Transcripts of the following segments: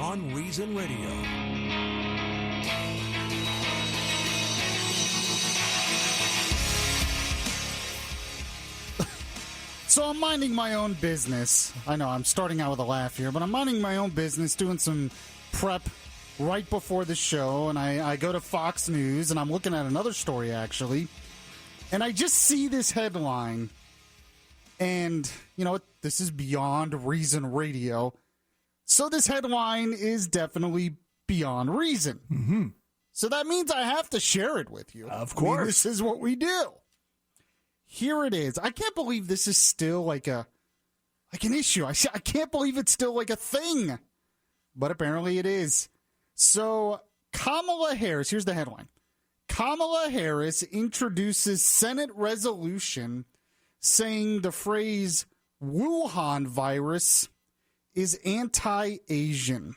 Beyond Reason Radio. So I'm minding my own business. I know I'm starting out with a laugh here, but I'm minding my own business, doing some prep right before the show, and I go to Fox News, and I'm looking at another story, actually, and I just see this headline, and, you know, this is Beyond Reason Radio, so this headline is definitely beyond reason. Mm-hmm. So that means I have to share it with you. Of course. I mean, this is what we do. Here it is. I can't believe this is still like an issue. I can't believe it's still like a thing. But apparently it is. So Kamala Harris, here's the headline. Kamala Harris introduces Senate resolution saying the phrase Wuhan virus is anti-Asian.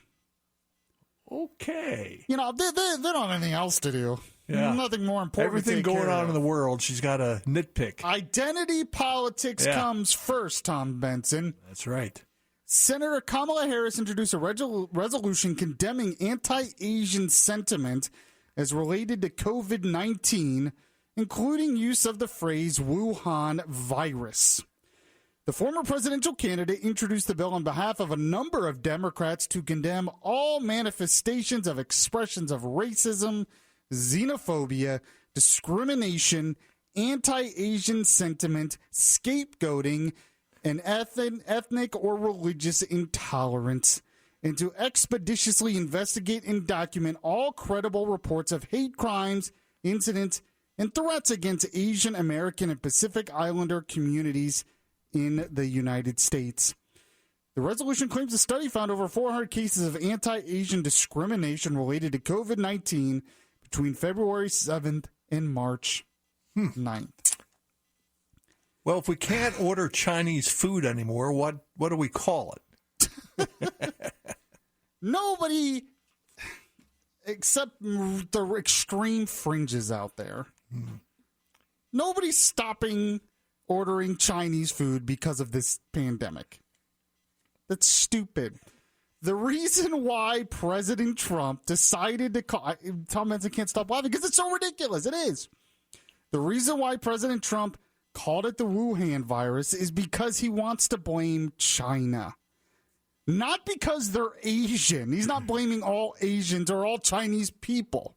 Okay. You know, they don't have anything else to do. Yeah. Nothing more important. Everything going on in the world, she's got a nitpick. Identity politics comes first, Tom Benson. That's right. Senator Kamala Harris introduced a resolution condemning anti-Asian sentiment as related to COVID-19, including use of the phrase Wuhan virus. The former presidential candidate introduced the bill on behalf of a number of Democrats to condemn all manifestations of expressions of racism, xenophobia, discrimination, anti-Asian sentiment, scapegoating, and ethnic or religious intolerance, and to expeditiously investigate and document all credible reports of hate crimes, incidents, and threats against Asian American and Pacific Islander communities in the United States. The resolution claims the study found over 400 cases of anti-Asian discrimination related to COVID-19 between February 7th and March 9th. Well, if we can't order Chinese food anymore, what do we call it? Nobody, except the extreme fringes out there. Nobody's stopping ordering Chinese food because of this pandemic. That's stupid. The reason why President Trump decided to call... Tom Benson can't stop laughing because it's so ridiculous. It is. The reason why President Trump called it the Wuhan virus is because he wants to blame China. Not because they're Asian. He's not blaming all Asians or all Chinese people.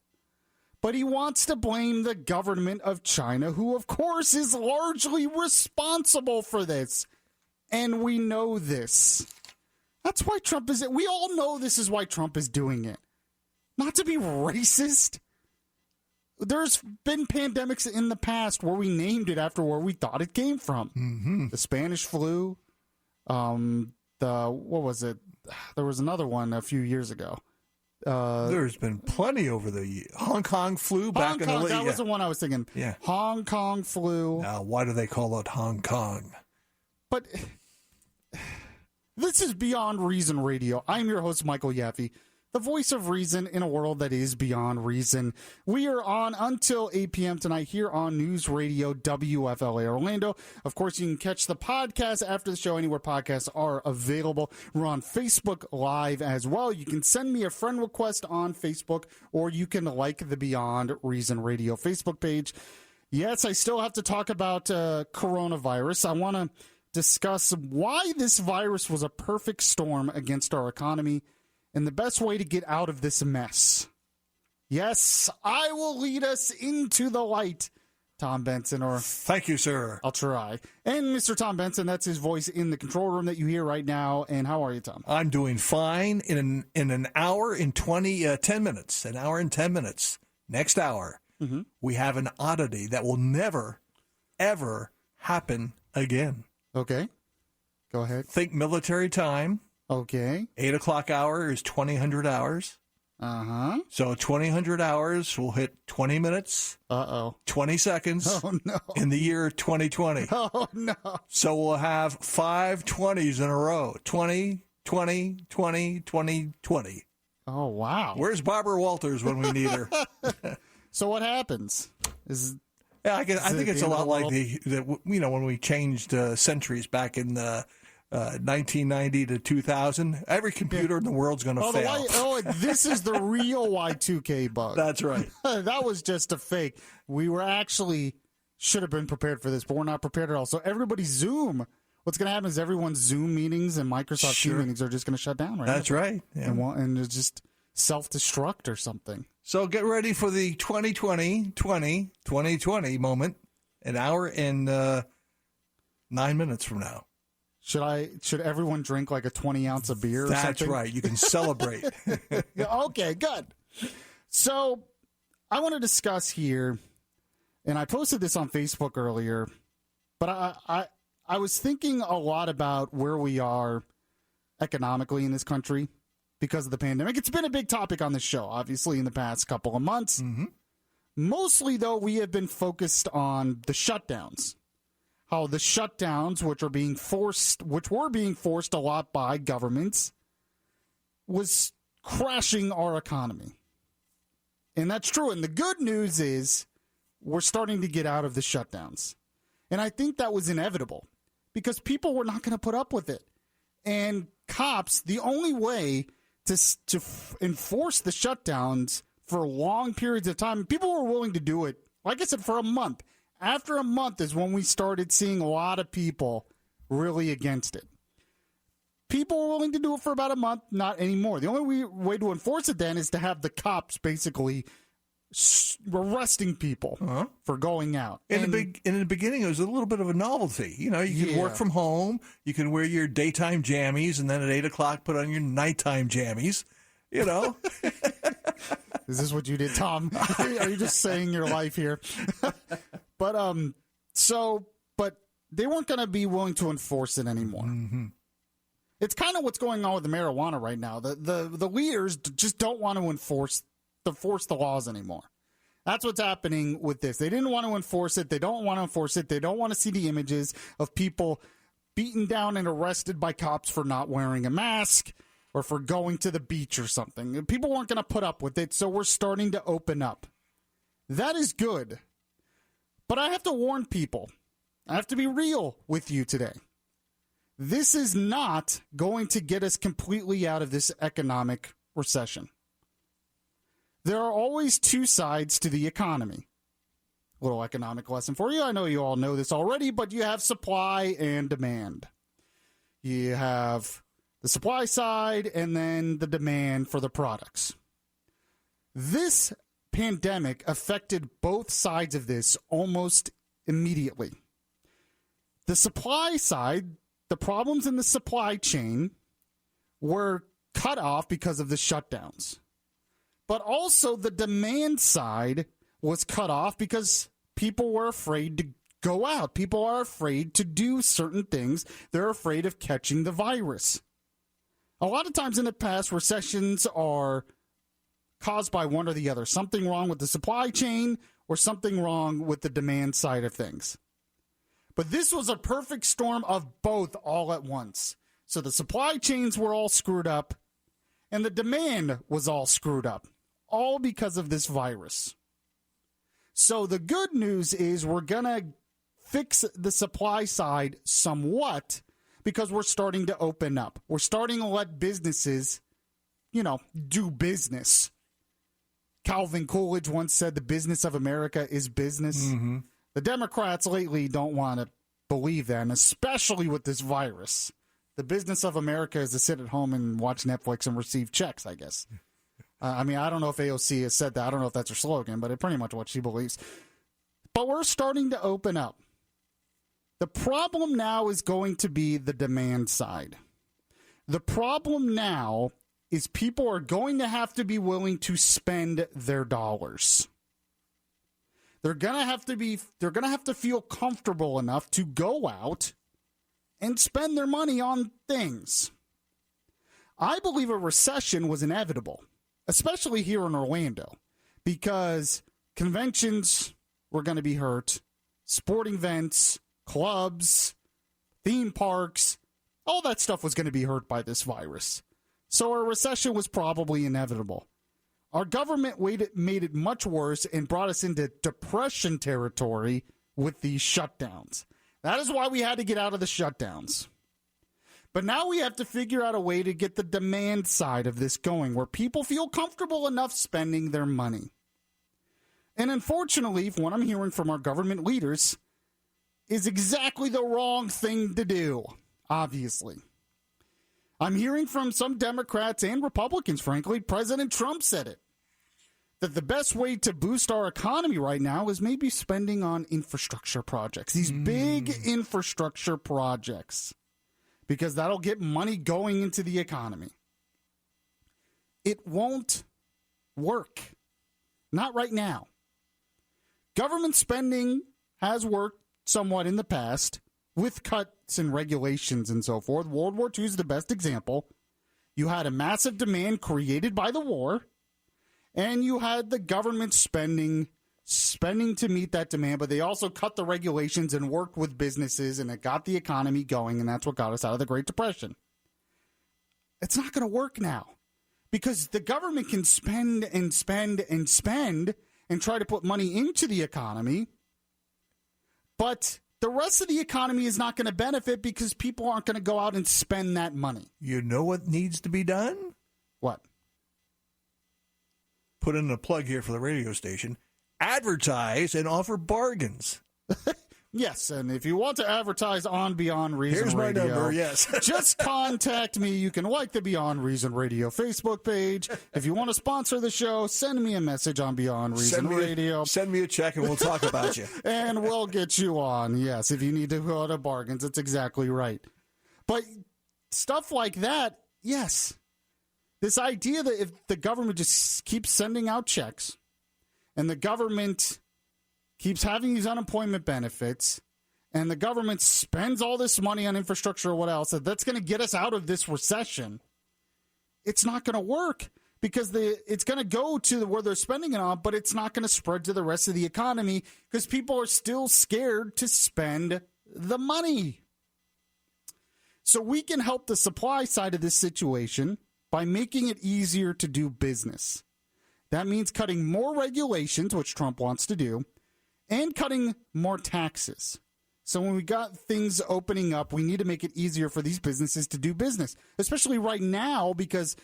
But he wants to blame the government of China, who, of course, is largely responsible for this. And we know this. That's why Trump is... We all know this is why Trump is doing it. Not to be racist. There's been pandemics in the past where we named it after where we thought it came from. Mm-hmm. The Spanish flu. What was it? There was another one a few years ago. There's been plenty over the years. Hong Kong flu back in the late... That was the one I was thinking. Yeah. Hong Kong flu. Now, why do they call it Hong Kong? But this is Beyond Reason Radio. I'm your host, Michael Yaffee, the voice of reason in a world that is beyond reason. We are on until 8 p.m. tonight here on News Radio WFLA Orlando. Of course, you can catch the podcast after the show anywhere podcasts are available. We're on Facebook Live as well. You can send me a friend request on Facebook, or you can like the Beyond Reason Radio Facebook page. Yes, I still have to talk about coronavirus. I want to discuss why this virus was a perfect storm against our economy and the best way to get out of this mess. Yes, I will lead us into the light, Tom Benson, or... Thank you, sir. I'll try. And Mr. Tom Benson, that's his voice in the control room that you hear right now. And how are you, Tom? I'm doing fine. In an hour and 10 minutes. An hour and 10 minutes. Next hour, we have an oddity that will never, ever happen again. Okay. Go ahead. Think military time. Okay. 8 o'clock hour is 2000 hours. Uh-huh. So 2000 hours will hit 20 minutes. 20 seconds. Oh, no. In the year 2020. Oh, no. So we'll have 5 20s in a row. 20, 20, 20, 20, 20. Oh, wow. Where's Barbara Walters when we need her? So what happens? I think it's a lot like when we changed centuries back in 1990 to 2000. Every computer in the world's going to fail. This is the real Y2K bug. That's right. That was just a fake. We were actually should have been prepared for this, but we're not prepared at all. So everybody's Zoom. What's going to happen is everyone's Zoom meetings and Microsoft Teams meetings are just going to shut down, right? That's right. Yeah. And it's just self-destruct or something. So get ready for the 2020 moment, an hour and 9 minutes from now. Should everyone drink like a 20 ounce of beer or something? That's right. You can celebrate. Okay, good. So I want to discuss here, and I posted this on Facebook earlier, but I was thinking a lot about where we are economically in this country because of the pandemic. It's been a big topic on this show, obviously, in the past couple of months. Mm-hmm. Mostly, though, we have been focused on the shutdowns. How the shutdowns, which were being forced a lot by governments, was crashing our economy. And that's true. And the good news is we're starting to get out of the shutdowns. And I think that was inevitable because people were not going to put up with it. And cops, the only way to enforce the shutdowns for long periods of time, people were willing to do it, like I said, for a month. After a month is when we started seeing a lot of people really against it. People were willing to do it for about a month, not anymore. The only way to enforce it then is to have the cops basically arresting people for going out. In the beginning, it was a little bit of a novelty. You know, you can work from home, you can wear your daytime jammies, and then at 8 o'clock put on your nighttime jammies. You know. Is this what you did, Tom? Are you just saying your life here? But they weren't going to be willing to enforce it anymore. Mm-hmm. It's kind of what's going on with the marijuana right now. The leaders just don't want to enforce the laws anymore. That's what's happening with this. They didn't want to enforce it. They don't want to enforce it. They don't want to see the images of people beaten down and arrested by cops for not wearing a mask or for going to the beach or something. People weren't going to put up with it, so we're starting to open up. That is good. But I have to warn people. I have to be real with you today. This is not going to get us completely out of this economic recession. There are always two sides to the economy. A little economic lesson for you. I know you all know this already, but you have supply and demand. You have the supply side and then the demand for the products. This pandemic affected both sides of this almost immediately. The supply side, the problems in the supply chain were cut off because of the shutdowns. But also the demand side was cut off because people were afraid to go out. People are afraid to do certain things. They're afraid of catching the virus. A lot of times in the past, recessions are caused by one or the other. Something wrong with the supply chain or something wrong with the demand side of things. But this was a perfect storm of both all at once. So the supply chains were all screwed up and the demand was all screwed up, all because of this virus. So the good news is we're going to fix the supply side somewhat because we're starting to open up. We're starting to let businesses, do business. Calvin Coolidge once said the business of America is business. Mm-hmm. The Democrats lately don't want to believe that, and especially with this virus. The business of America is to sit at home and watch Netflix and receive checks, I guess. I don't know if AOC has said that. I don't know if that's her slogan, but it's pretty much what she believes. But we're starting to open up. The problem now is going to be the demand side. The problem now is people are going to have to be willing to spend their dollars. They're going to have to feel comfortable enough to go out and spend their money on things. I believe a recession was inevitable, especially here in Orlando, because conventions were going to be hurt, sporting events, clubs, theme parks, all that stuff was going to be hurt by this virus. So a recession was probably inevitable. Our government made it much worse and brought us into depression territory with these shutdowns. That is why we had to get out of the shutdowns. But now we have to figure out a way to get the demand side of this going, where people feel comfortable enough spending their money. And unfortunately, from what I'm hearing from our government leaders, is exactly the wrong thing to do, obviously. I'm hearing from some Democrats and Republicans, frankly, President Trump said it, that the best way to boost our economy right now is maybe spending on infrastructure projects, these big infrastructure projects, because that'll get money going into the economy. It won't work. Not right now. Government spending has worked somewhat in the past with cuts and regulations and so forth. World War II is the best example. You had a massive demand created by the war, and you had the government spending to meet that demand, but they also cut the regulations and worked with businesses, and it got the economy going, and that's what got us out of the Great Depression. It's not going to work now because the government can spend and spend and spend and try to put money into the economy, but the rest of the economy is not going to benefit because people aren't going to go out and spend that money. You know what needs to be done? What? Put in a plug here for the radio station. Advertise and offer bargains. Yes, and if you want to advertise on Beyond Reason Radio, here's my number, yes. Just contact me. You can like the Beyond Reason Radio Facebook page. If you want to sponsor the show, send me a message on Beyond Reason Radio. Send me a check and we'll talk about you. And we'll get you on. Yes, if you need to go to bargains, that's exactly right. But stuff like that, yes. This idea that if the government just keeps sending out checks and the government keeps having these unemployment benefits and the government spends all this money on infrastructure or what else, that's going to get us out of this recession, it's not going to work because it's going to go to where they're spending it on, but it's not going to spread to the rest of the economy because people are still scared to spend the money. So we can help the supply side of this situation by making it easier to do business. That means cutting more regulations, which Trump wants to do, and cutting more taxes. So when we got things opening up, we need to make it easier for these businesses to do business, especially right now because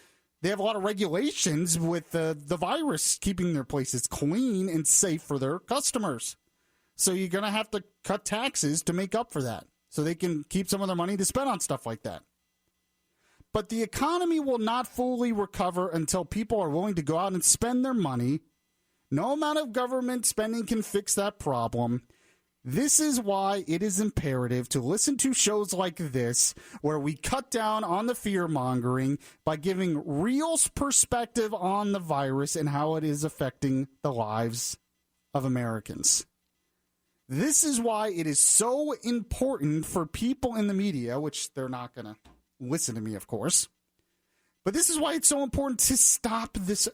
they have a lot of regulations with the virus keeping their places clean and safe for their customers. So you're going to have to cut taxes to make up for that so they can keep some of their money to spend on stuff like that. But the economy will not fully recover until people are willing to go out and spend their money. No amount of government spending can fix that problem. This is why it is imperative to listen to shows like this, where we cut down on the fear-mongering by giving real perspective on the virus and how it is affecting the lives of Americans. This is why it is so important for people in the media, which they're not going to listen to me, of course. But this is why it's so important to stop this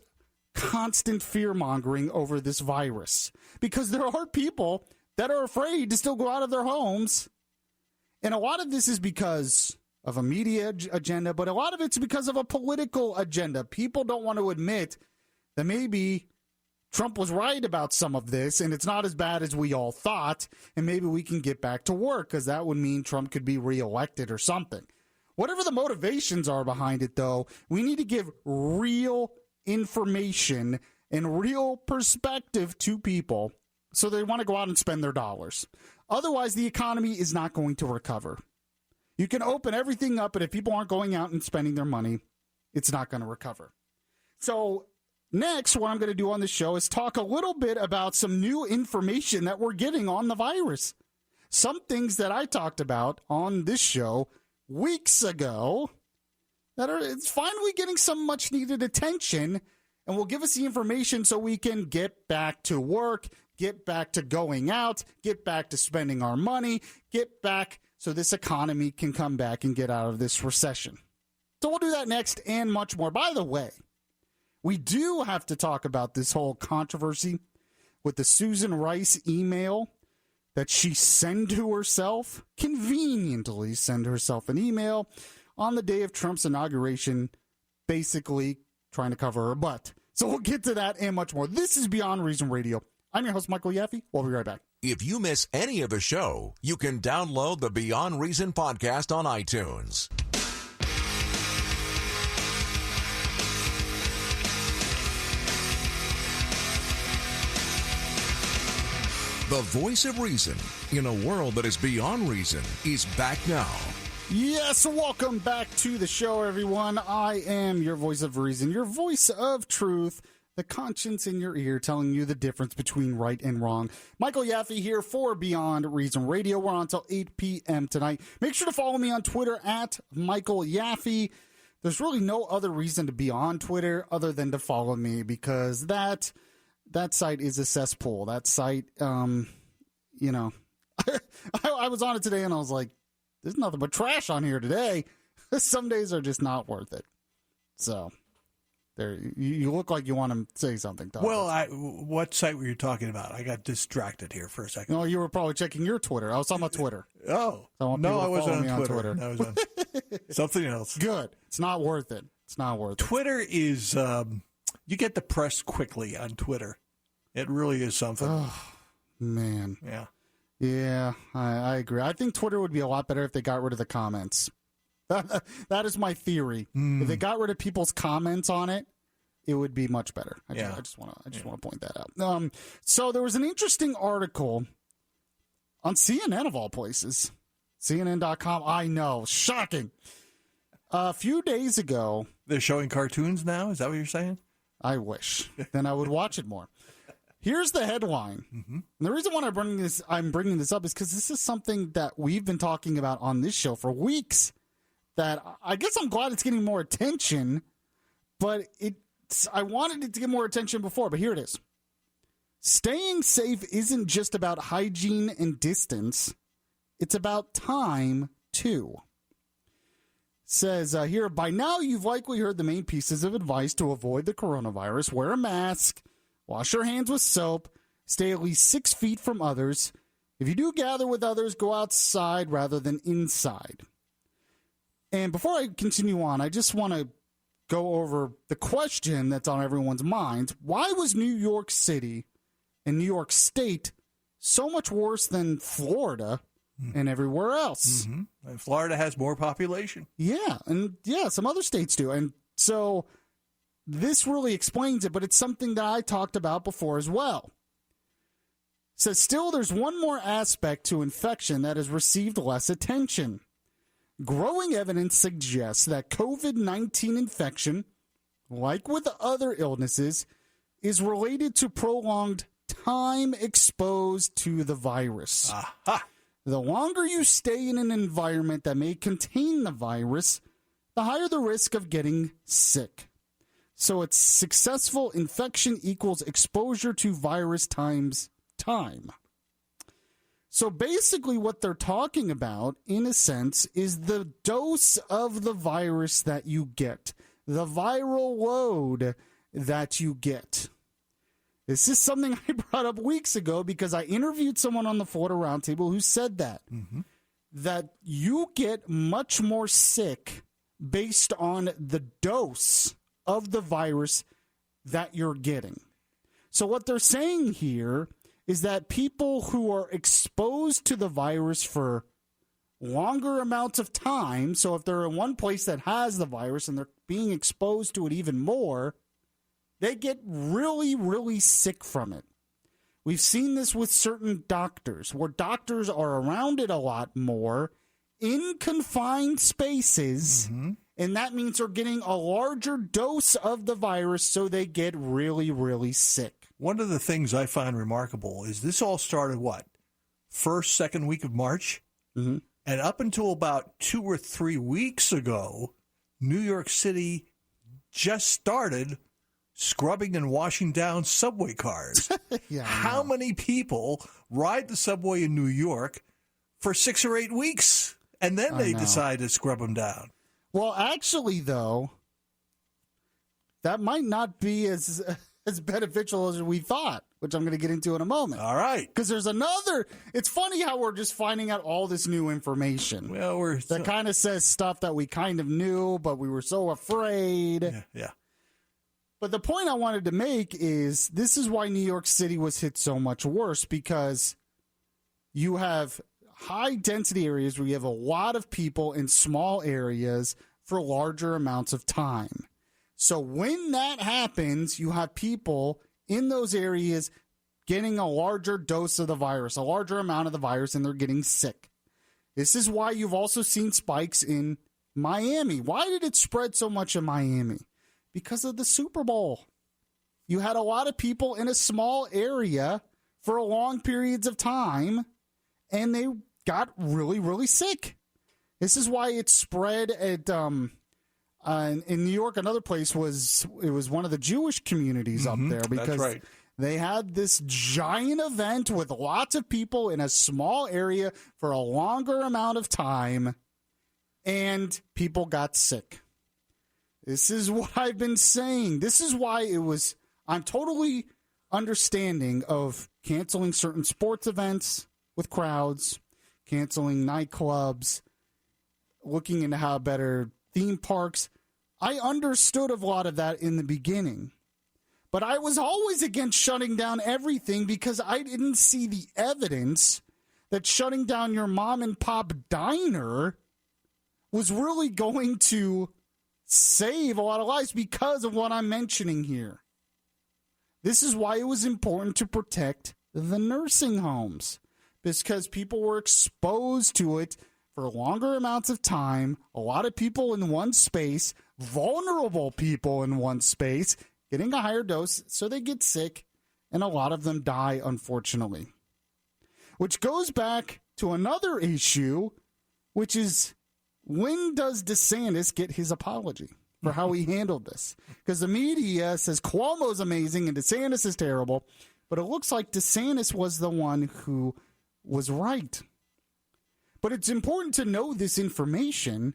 constant fear-mongering over this virus. Because there are people that are afraid to still go out of their homes. And a lot of this is because of a media agenda, but a lot of it's because of a political agenda. People don't want to admit that maybe Trump was right about some of this, and it's not as bad as we all thought, and maybe we can get back to work, because that would mean Trump could be reelected or something. Whatever the motivations are behind it, though, we need to give real information and real perspective to people so they want to go out and spend their dollars. Otherwise, the economy is not going to recover. You can open everything up, but if people aren't going out and spending their money, it's not going to recover. So next, what I'm going to do on this show is talk a little bit about some new information that we're getting on the virus. Some things that I talked about on this show weeks ago that it's finally getting some much needed attention and will give us the information so we can get back to work, get back to going out, get back to spending our money, get back so this economy can come back and get out of this recession. So we'll do that next and much more. By the way, we do have to talk about this whole controversy with the Susan Rice email that she sent to herself, conveniently send herself an email on the day of Trump's inauguration, basically trying to cover her butt. So we'll get to that and much more. This is Beyond Reason Radio. I'm your host, Michael Yaffee. We'll be right back. If you miss any of the show, you can download the Beyond Reason podcast on iTunes. The voice of reason in a world that is beyond reason is back now. Yes, welcome back to the show, everyone. I am your voice of reason, your voice of truth, the conscience in your ear telling you the difference between right and wrong. Michael Yaffee here for Beyond Reason Radio. We're on until 8 p.m. tonight. Make sure to follow me on Twitter at Michael Yaffee. There's really no other reason to be on Twitter other than to follow me, because that site is a cesspool. That site, I was on it today and I was like, there's nothing but trash on here today. Some days are just not worth it. So, there, you look like you want to say something, Tom. Well, what site were you talking about? I got distracted here for a second. No, you were probably checking your Twitter. I was talking about Twitter. Oh, so no, I wasn't on Twitter. I was on something else. Good. It's not worth it. It's not worth it. Twitter is, you get depressed quickly on Twitter. It really is something. Oh, man. Yeah. Yeah, I agree. I think Twitter would be a lot better if they got rid of the comments. That is my theory. If they got rid of people's comments on it, it would be much better. I just want to point that out. So there was an interesting article on CNN of all places, CNN.com. I know, shocking. A few days ago, they're showing cartoons now. Is that what you're saying? I wish. Then I would watch it more. Here's the headline. And the reason why I'm bringing this up is because this is something that we've been talking about on this show for weeks. That I guess I'm glad it's getting more attention, but I wanted it to get more attention before. But here it is. Staying safe isn't just about hygiene and distance. It's about time, too. Says here, by now you've likely heard the main pieces of advice to avoid the coronavirus. Wear a mask. Wash your hands with soap. Stay at least 6 feet from others. If you do gather with others, go outside rather than inside. And before I continue on, I just want to go over the question that's on everyone's minds. Why was New York City and New York State so much worse than Florida and everywhere else? And Florida has more population. Yeah, and some other states do. And so this really explains it, but it's something that I talked about before as well. It says, still, there's one more aspect to infection that has received less attention. Growing evidence suggests that COVID-19 infection, like with other illnesses, is related to prolonged time exposed to the virus. Aha. The longer you stay in an environment that may contain the virus, the higher the risk of getting sick. So it's successful infection equals exposure to virus times time. So basically what they're talking about, in a sense, is the dose of the virus that you get, the viral load that you get. This is something I brought up weeks ago because I interviewed someone on the Florida Roundtable who said that you get much more sick based on the dose of the virus that you're getting. So what they're saying here is that people who are exposed to the virus for longer amounts of time, so if they're in one place that has the virus and they're being exposed to it even more, they get really, really sick from it. We've seen this with certain doctors, where doctors are around it a lot more in confined spaces, and that means they're getting a larger dose of the virus, so they get really, really sick. One of the things I find remarkable is this all started, first, second week of March? And up until about 2 or 3 weeks ago, New York City just started scrubbing and washing down subway cars. How many people ride the subway in New York for 6 or 8 weeks, and then they decide to scrub them down? Well, actually, though, that might not be as beneficial as we thought, which I'm going to get into in a moment. All right. Because there's it's funny how we're just finding out all this new information. Well, that kind of says stuff that we kind of knew, but we were so afraid. Yeah. But the point I wanted to make is this is why New York City was hit so much worse, because you have high density areas where you have a lot of people in small areas for larger amounts of time. So when that happens, you have people in those areas getting a larger dose of the virus, a larger amount of the virus, and they're getting sick. This is why you've also seen spikes in Miami. Why did it spread so much in Miami? Because of the Super Bowl. You had a lot of people in a small area for long periods of time, and they got really, really sick. This is why it spread at in New York. Another place was one of the Jewish communities up there, because that's right. They had this giant event with lots of people in a small area for a longer amount of time, and people got sick. This is what I've been saying. This is why I'm totally understanding of canceling certain sports events with crowds, canceling nightclubs, looking into how better theme parks. I understood a lot of that in the beginning. But I was always against shutting down everything because I didn't see the evidence that shutting down your mom and pop diner was really going to save a lot of lives because of what I'm mentioning here. This is why it was important to protect the nursing homes, because people were exposed to it for longer amounts of time, a lot of people in one space, vulnerable people in one space, getting a higher dose, so they get sick, and a lot of them die, unfortunately. Which goes back to another issue, which is, when does DeSantis get his apology for how he handled this? Because the media says Cuomo's amazing and DeSantis is terrible, but it looks like DeSantis was the one who was right. But it's important to know this information,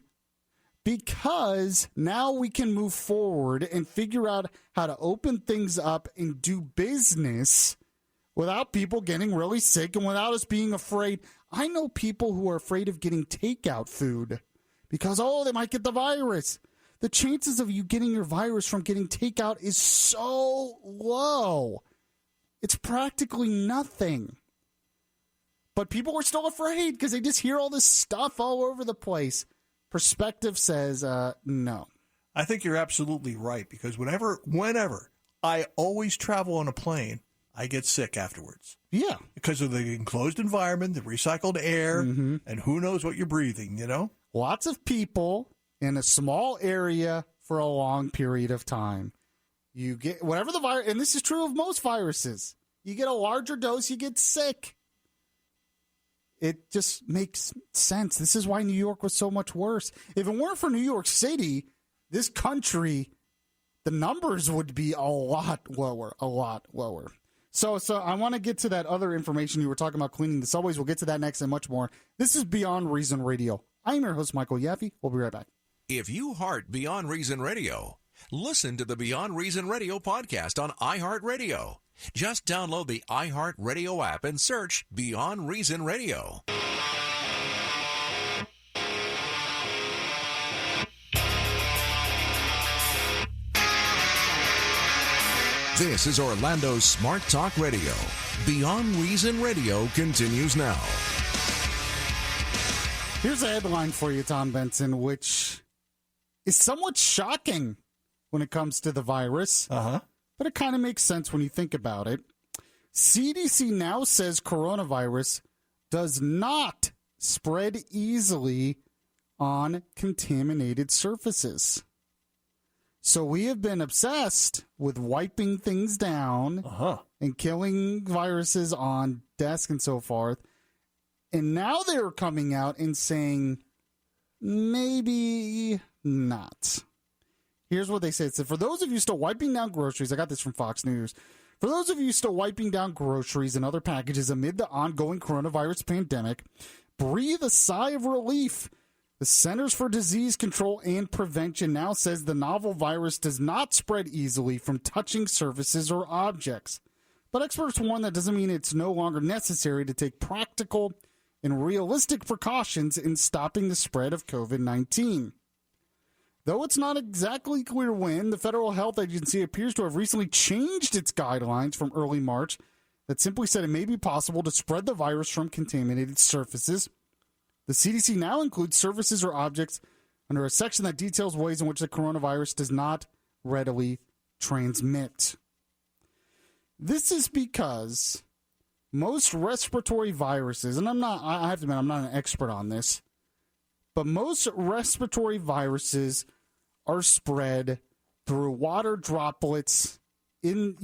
because now we can move forward and figure out how to open things up and do business without people getting really sick and without us being afraid. I know people who are afraid of getting takeout food because, they might get the virus. The chances of you getting your virus from getting takeout is so low. It's practically nothing. But people are still afraid because they just hear all this stuff all over the place. Perspective says no. I think you're absolutely right, because whenever I always travel on a plane, I get sick afterwards. Yeah. Because of the enclosed environment, the recycled air, and who knows what you're breathing, Lots of people in a small area for a long period of time. You get whatever the virus, and this is true of most viruses. You get a larger dose, you get sick. It just makes sense. This is why New York was so much worse. If it weren't for New York City, this country, the numbers would be a lot lower. So I want to get to that other information you were talking about, cleaning the subways. We'll get to that next and much more. This is Beyond Reason Radio. I'm your host, Michael Yaffee. We'll be right back. If you heart Beyond Reason Radio, listen to the Beyond Reason Radio podcast on iHeartRadio. Just download the iHeartRadio app and search Beyond Reason Radio. This is Orlando's Smart Talk Radio. Beyond Reason Radio continues now. Here's a headline for you, Tom Benson, which is somewhat shocking when it comes to the virus. But it kind of makes sense when you think about it. CDC now says coronavirus does not spread easily on contaminated surfaces. So we have been obsessed with wiping things down and killing viruses on desks and so forth. And now they're coming out and saying, maybe not. Here's what they said. So for those of you still wiping down groceries, I got this from Fox News. For those of you still wiping down groceries and other packages amid the ongoing coronavirus pandemic, breathe a sigh of relief. The Centers for Disease Control and Prevention now says the novel virus does not spread easily from touching surfaces or objects. But experts warn that doesn't mean it's no longer necessary to take practical and realistic precautions in stopping the spread of COVID-19. Though it's not exactly clear when, the Federal Health Agency appears to have recently changed its guidelines from early March that simply said it may be possible to spread the virus from contaminated surfaces. The CDC now includes surfaces or objects under a section that details ways in which the coronavirus does not readily transmit. This is because most respiratory viruses, and I have to admit, I'm not an expert on this, but most respiratory viruses are spread through water droplets in,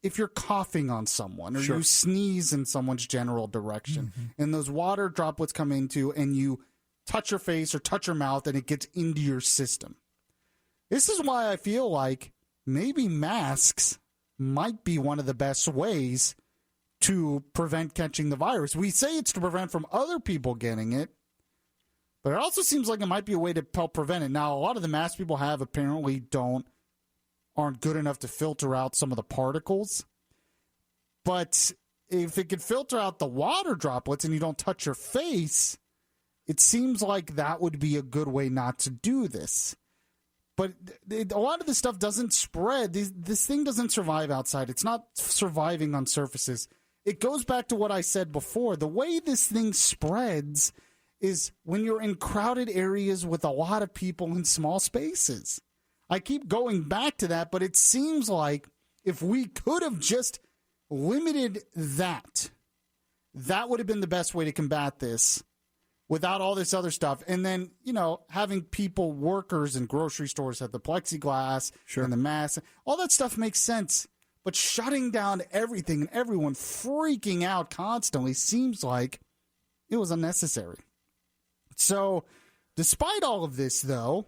if you're coughing on someone or you sneeze in someone's general direction, and those water droplets come into and you touch your face or touch your mouth and it gets into your system. This is why I feel like maybe masks might be one of the best ways to prevent catching the virus. We say it's to prevent from other people getting it, but it also seems like it might be a way to help prevent it. Now, a lot of the masks people have apparently aren't good enough to filter out some of the particles. But if it could filter out the water droplets and you don't touch your face, it seems like that would be a good way not to do this. But a lot of this stuff doesn't spread. This thing doesn't survive outside. It's not surviving on surfaces. It goes back to what I said before. The way this thing spreads is when you're in crowded areas with a lot of people in small spaces. I keep going back to that, but it seems like if we could have just limited that would have been the best way to combat this without all this other stuff. And then, having people, workers in grocery stores have the plexiglass and the masks, all that stuff makes sense. But shutting down everything and everyone freaking out constantly seems like it was unnecessary. So, despite all of this, though,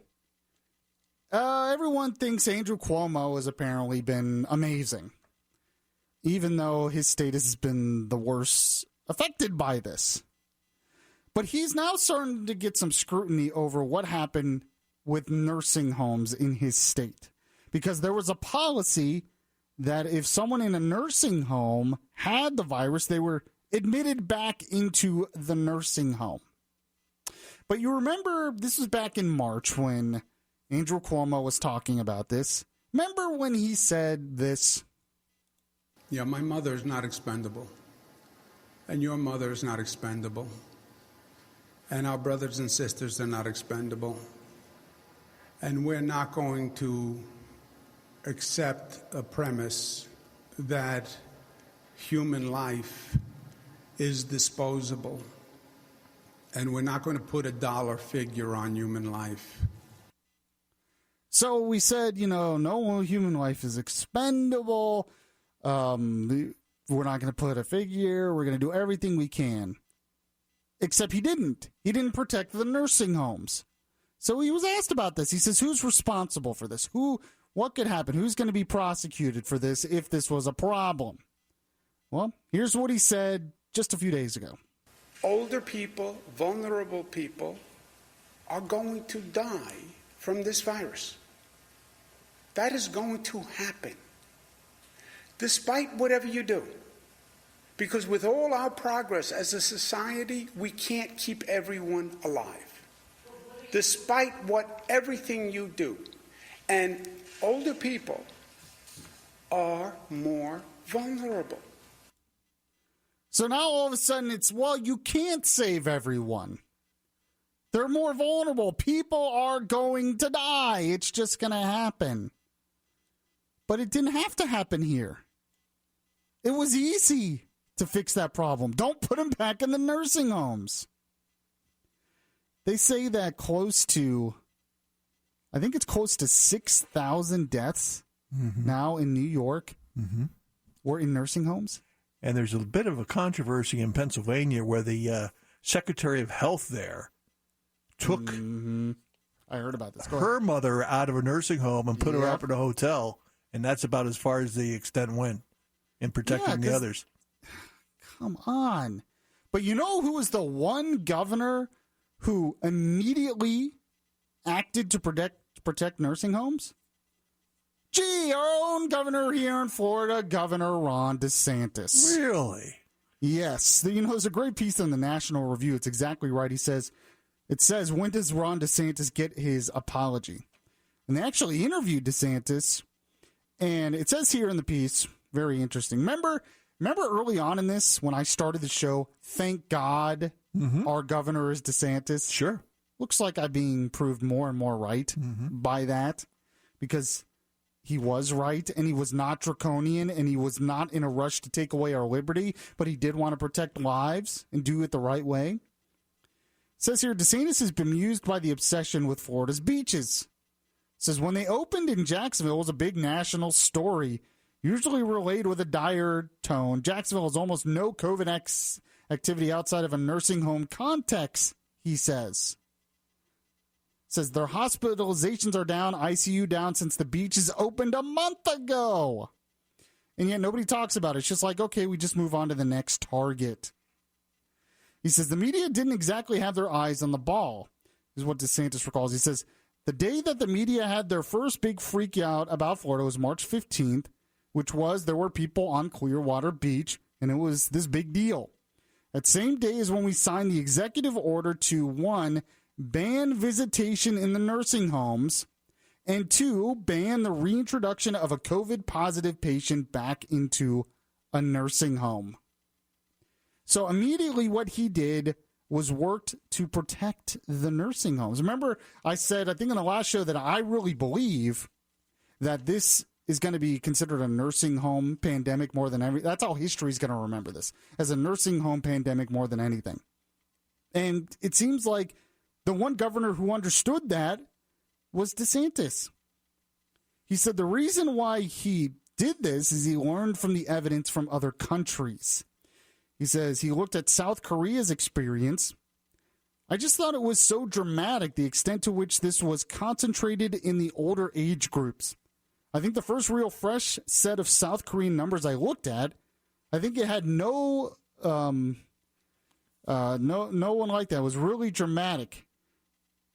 everyone thinks Andrew Cuomo has apparently been amazing, even though his state has been the worst affected by this. But he's now starting to get some scrutiny over what happened with nursing homes in his state. Because there was a policy that if someone in a nursing home had the virus, they were admitted back into the nursing home. But you remember, this was back in March when Andrew Cuomo was talking about this. Remember when he said this? Yeah, my mother is not expendable. And your mother is not expendable. And our brothers and sisters are not expendable. And we're not going to accept a premise that human life is disposable. And we're not going to put a dollar figure on human life. So we said, no human life is expendable. We're not going to put a figure. We're going to do everything we can. Except he didn't. He didn't protect the nursing homes. So he was asked about this. He says, who's responsible for this? What could happen? Who's going to be prosecuted for this if this was a problem? Well, here's what he said just a few days ago. Older people, vulnerable people, are going to die from this virus. That is going to happen, despite whatever you do. Because with all our progress as a society, we can't keep everyone alive, despite everything you do. And older people are more vulnerable. So now all of a sudden it's, you can't save everyone. They're more vulnerable. People are going to die. It's just going to happen. But it didn't have to happen here. It was easy to fix that problem. Don't put them back in the nursing homes. They say that close to 6,000 deaths now in New York were in nursing homes. And there's a bit of a controversy in Pennsylvania where the Secretary of Health there took I heard about this. her mother out of a nursing home and put her up in a hotel, and that's about as far as the extent went in protecting the others. Come on. But you know who was the one governor who immediately acted to protect nursing homes? Our own governor here in Florida, Governor Ron DeSantis. Really? Yes. There's a great piece in the National Review. It's exactly right. It says, when does Ron DeSantis get his apology? And they actually interviewed DeSantis, and it says here in the piece, very interesting. Remember early on in this, when I started the show, thank God our governor is DeSantis? Sure. Looks like I'm being proved more and more right by that, because he was right and he was not draconian and he was not in a rush to take away our liberty, but he did want to protect lives and do it the right way. It says here, DeSantis is bemused by the obsession with Florida's beaches. It says when they opened in Jacksonville, it was a big national story, usually relayed with a dire tone. Jacksonville has almost no COVID activity outside of a nursing home context, he says. Says their hospitalizations are down, ICU down since the beaches opened a month ago. And yet nobody talks about it. It's just like, okay, we just move on to the next target. He says the media didn't exactly have their eyes on the ball, is what DeSantis recalls. He says the day that the media had their first big freak out about Florida was March 15th, which was there were people on Clearwater Beach, and it was this big deal. That same day is when we signed the executive order to, 1, ban visitation in the nursing homes, and 2, ban the reintroduction of a COVID-positive patient back into a nursing home. So immediately what he did was worked to protect the nursing homes. Remember, I said, I think in the last show, that I really believe that this is going to be considered a nursing home pandemic more than everything. That's how history is going to remember this, as a nursing home pandemic more than anything. And it seems like the one governor who understood that was DeSantis. He said the reason why he did this is he learned from the evidence from other countries. He says he looked at South Korea's experience. I just thought it was so dramatic, the extent to which this was concentrated in the older age groups. I think the first real fresh set of South Korean numbers I looked at, I think it had no one like that. It was really dramatic.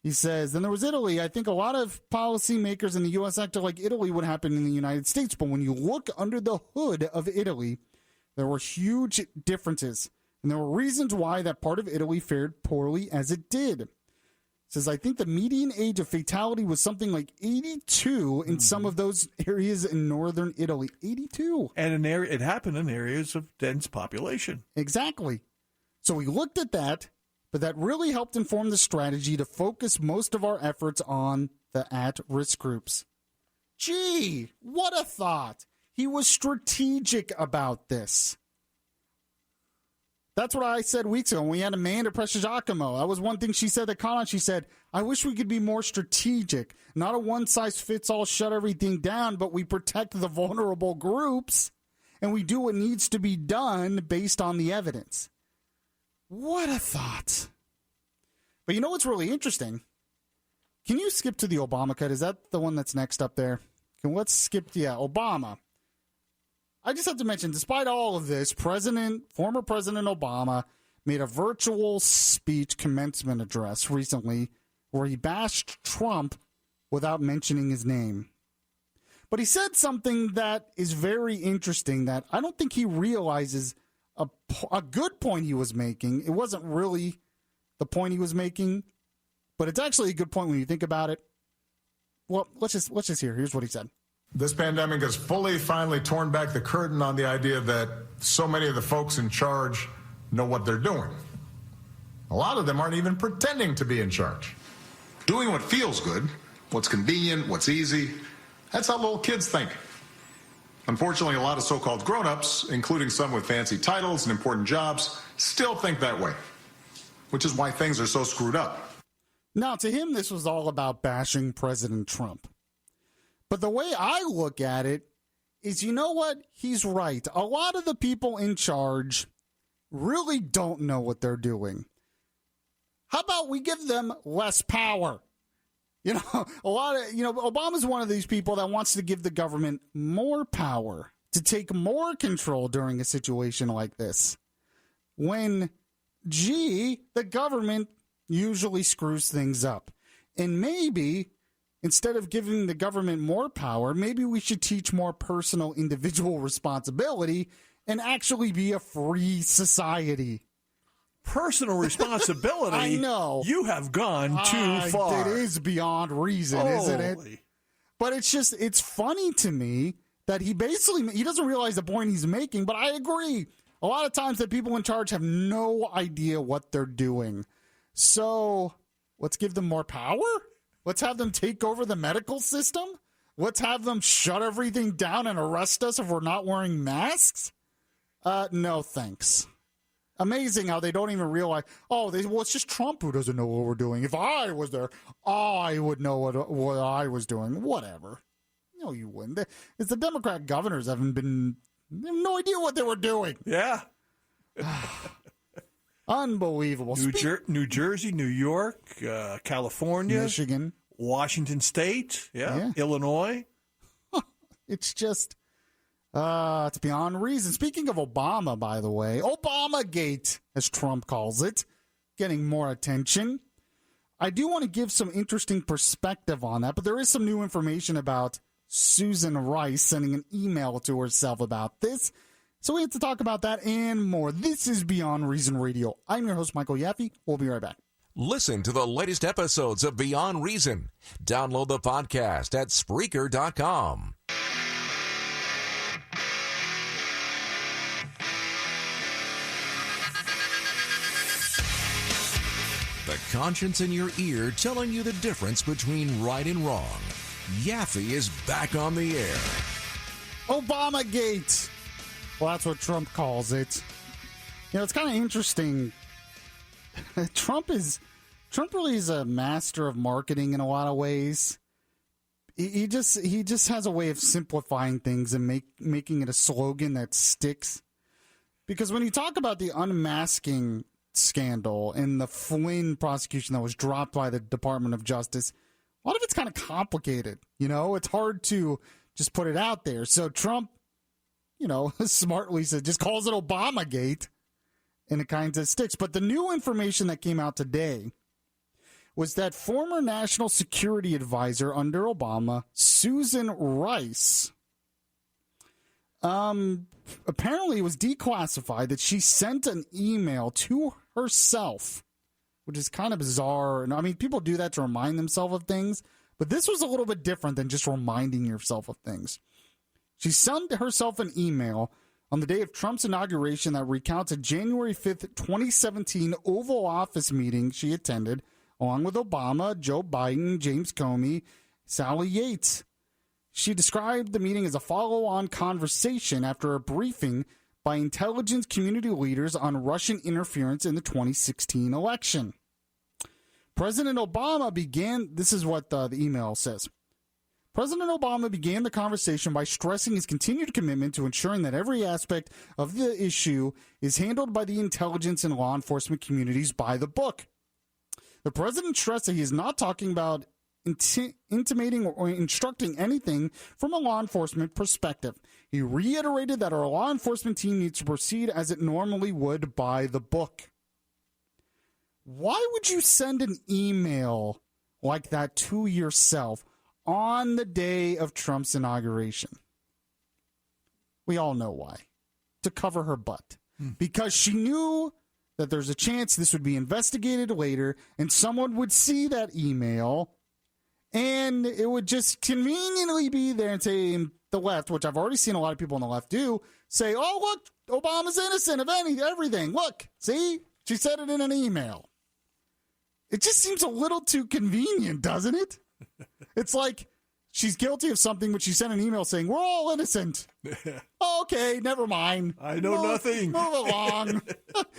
He says, then there was Italy. I think a lot of policymakers in the U.S. acted like Italy would happen in the United States. But when you look under the hood of Italy, there were huge differences. And there were reasons why that part of Italy fared poorly as it did. Says, I think the median age of fatality was something like 82 in some of those areas in northern Italy. 82. And it happened in areas of dense population. Exactly. So we looked at that, but that really helped inform the strategy to focus most of our efforts on the at-risk groups. Gee, what a thought. He was strategic about this. That's what I said weeks ago when we had Amanda Preciacomo. That was one thing she said at Con. She said, I wish we could be more strategic. Not a one-size-fits-all, shut everything down, but we protect the vulnerable groups, and we do what needs to be done based on the evidence. What a thought. But you know what's really interesting? Can you skip to the Obama cut? Is that the one that's next up there? Let's skip, Obama. I just have to mention, despite all of this, former President Obama made a virtual speech commencement address recently where he bashed Trump without mentioning his name. But he said something that is very interesting that I don't think he realizes a good point he was making. It wasn't really the point he was making, but it's actually a good point when you think about it. Well, let's just hear. Here's what he said. This pandemic has finally torn back the curtain on the idea that so many of the folks in charge know what they're doing. A lot of them aren't even pretending to be in charge. Doing what feels good, what's convenient, what's easy, that's how little kids think. Unfortunately, a lot of so-called grown-ups, including some with fancy titles and important jobs, still think that way, which is why things are so screwed up. Now, to him, this was all about bashing President Trump. But the way I look at it is, you know what? He's right. A lot of the people in charge really don't know what they're doing. How about we give them less power? Obama's one of these people that wants to give the government more power, to take more control during a situation like this. When, the government usually screws things up. And maybe, instead of giving the government more power, maybe we should teach more personal individual responsibility and actually be a free society. Personal responsibility? I know. You have gone too far. It is beyond reason, isn't it? But it's funny to me that he doesn't realize the point he's making, but I agree. A lot of times that people in charge have no idea what they're doing. So let's give them more power? Let's have them take over the medical system? Let's have them shut everything down and arrest us if we're not wearing masks? No, thanks. Amazing how they don't even realize, it's just Trump who doesn't know what we're doing. If I was there, I would know what I was doing. Whatever. No, you wouldn't. It's the Democrat governors they have no idea what they were doing. Yeah. Unbelievable. New Jersey, New York, California, Michigan, Washington State, Illinois. It's just, it's beyond reason. Speaking of Obama, by the way, Obamagate, as Trump calls it, getting more attention. I do want to give some interesting perspective on that, but there is some new information about Susan Rice sending an email to herself about this. So we have to talk about that and more. This is Beyond Reason Radio. I'm your host, Michael Yaffee. We'll be right back. Listen to the latest episodes of Beyond Reason. Download the podcast at Spreaker.com. The conscience in your ear telling you the difference between right and wrong. Yaffee is back on the air. Obamagate. Well, that's what Trump calls it. You know, it's kind of interesting. Trump really is a master of marketing in a lot of ways. He just has a way of simplifying things and making it a slogan that sticks. Because when you talk about the unmasking scandal and the Flynn prosecution that was dropped by the Department of Justice, a lot of it's kind of complicated. You know, it's hard to just put it out there. So Trump, you know, smartly said, just calls it Obamagate, and it kind of sticks. But the new information that came out today was that former national security advisor under Obama, Susan Rice, apparently it was declassified that she sent an email to herself, which is kind of bizarre. And I mean, people do that to remind themselves of things, but this was a little bit different than just reminding yourself of things. She sent herself an email on the day of Trump's inauguration that recounts a January 5th, 2017 Oval Office meeting she attended, along with Obama, Joe Biden, James Comey, Sally Yates. She described the meeting as a follow-on conversation after a briefing by intelligence community leaders on Russian interference in the 2016 election. President Obama began, this is what the email says. President Obama began the conversation by stressing his continued commitment to ensuring that every aspect of the issue is handled by the intelligence and law enforcement communities by the book. The president stressed that he is not talking about intimating or instructing anything from a law enforcement perspective. He reiterated that our law enforcement team needs to proceed as it normally would by the book. Why would you send an email like that to yourself on the day of Trump's inauguration? We all know why. To cover her butt. Because she knew that there's a chance this would be investigated later and someone would see that email and it would just conveniently be there and say, the left, which I've already seen a lot of people on the left do, say, oh, look, Obama's innocent of everything. Look, see? She said it in an email. It just seems a little too convenient, doesn't it? It's like she's guilty of something, but she sent an email saying, we're all innocent. Oh, okay, never mind. I know nothing. Move along.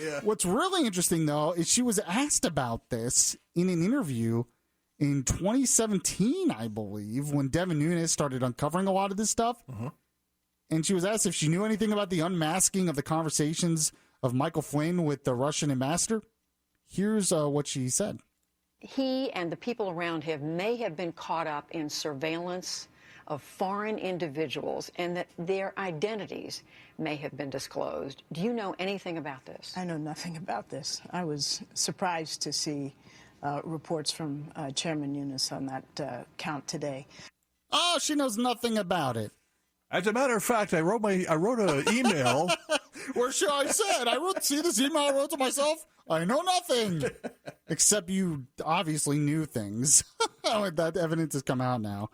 Yeah. What's really interesting, though, is she was asked about this in an interview in 2017, I believe, when Devin Nunes started uncovering a lot of this stuff. Uh-huh. And she was asked if she knew anything about the unmasking of the conversations of Michael Flynn with the Russian ambassador. Here's what she said. He and the people around him may have been caught up in surveillance of foreign individuals and that their identities may have been disclosed. Do you know anything about this? I know nothing about this. I was surprised to see reports from Chairman Nunes on that count today. Oh, she knows nothing about it. As a matter of fact, I wrote an email. Where should I said? See this email I wrote to myself? I know nothing. Except you obviously knew things. That evidence has come out now.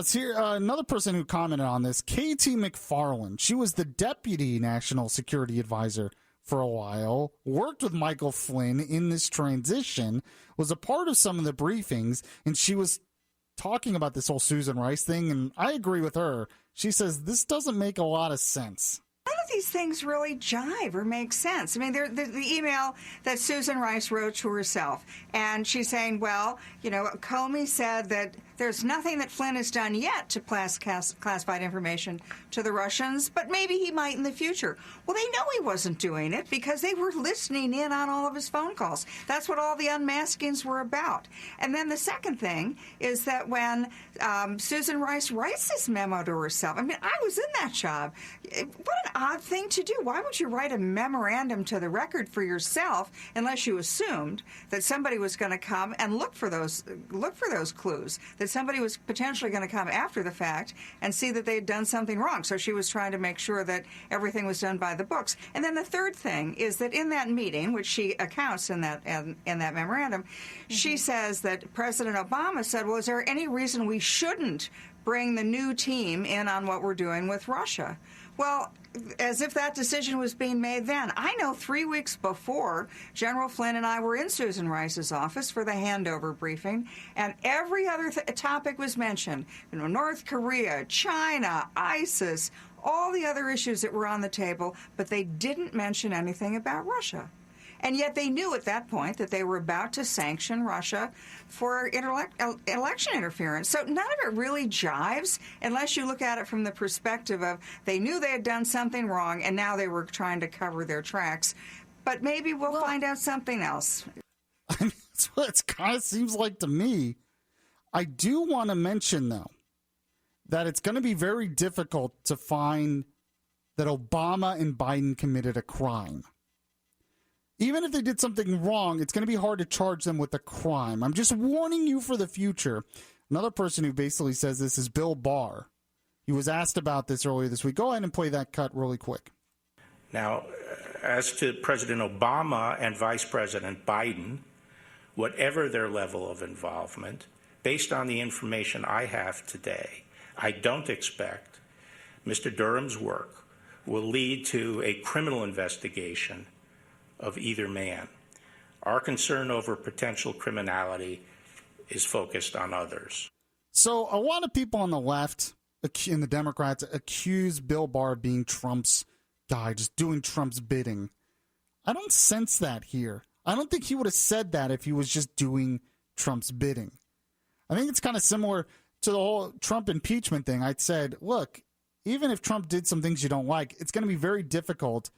Here, another person who commented on this, K.T. McFarland. She was the deputy national security advisor for a while, worked with Michael Flynn in this transition, was a part of some of the briefings, and she was talking about this whole Susan Rice thing, and I agree with her. She says this doesn't make a lot of sense. None of these things really jive or make sense. I mean, the email that Susan Rice wrote to herself, and she's saying, well, Comey said that there's nothing that Flynn has done yet to pass classified information to the Russians, but maybe he might in the future. Well, they know he wasn't doing it because they were listening in on all of his phone calls. That's what all the unmaskings were about. And then the second thing is that when Susan Rice writes this memo to herself, I mean, I was in that job. What an odd thing to do. Why would you write a memorandum to the record for yourself unless you assumed that somebody was going to come and look for those clues, that somebody was potentially going to come after the fact and see that they had done something wrong. So she was trying to make sure that everything was done by the books. And then the third thing is that in that meeting, which she accounts in that memorandum, she says that President Obama said, well, is there any reason we shouldn't bring the new team in on what we're doing with Russia? Well, as if that decision was being made then. I know 3 weeks before, General Flynn and I were in Susan Rice's office for the handover briefing, and every other topic was mentioned. North Korea, China, ISIS, all the other issues that were on the table, but they didn't mention anything about Russia. And yet they knew at that point that they were about to sanction Russia for election interference. So none of it really jives unless you look at it from the perspective of they knew they had done something wrong and now they were trying to cover their tracks. But maybe we'll find out something else. I mean, that's what it kind of seems like to me. I do want to mention, though, that it's going to be very difficult to find that Obama and Biden committed a crime. Even if they did something wrong, it's going to be hard to charge them with a crime. I'm just warning you for the future. Another person who basically says this is Bill Barr. He was asked about this earlier this week. Go ahead and play that cut really quick. Now, as to President Obama and Vice President Biden, whatever their level of involvement, based on the information I have today, I don't expect Mr. Durham's work will lead to a criminal investigation of either man. Our concern over potential criminality is focused on others. So a lot of people on the left and the Democrats accuse Bill Barr of being Trump's guy, just doing Trump's bidding. I don't sense that here. I don't think he would have said that if he was just doing Trump's bidding. I think it's kind of similar to the whole Trump impeachment thing. I'd said, look, even if Trump did some things you don't like, it's going to be very difficult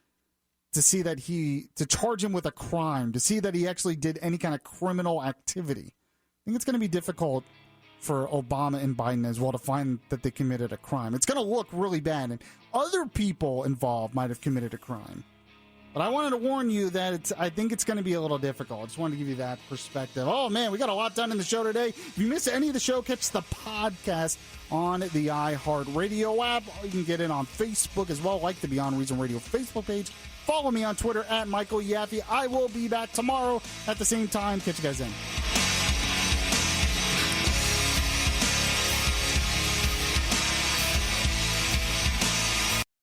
to see that to charge him with a crime, to see that he actually did any kind of criminal activity. I think it's going to be difficult for Obama and Biden as well to find that they committed a crime. It's going to look really bad, and other people involved might have committed a crime. But I wanted to warn you that I think it's going to be a little difficult. I just wanted to give you that perspective. Oh, man, we got a lot done in the show today. If you missed any of the show, catch the podcast on the iHeartRadio app. You can get it on Facebook as well, like the Beyond Reason Radio Facebook page. Follow me on Twitter at Michael Yaffee. I will be back tomorrow at the same time. Catch you guys then.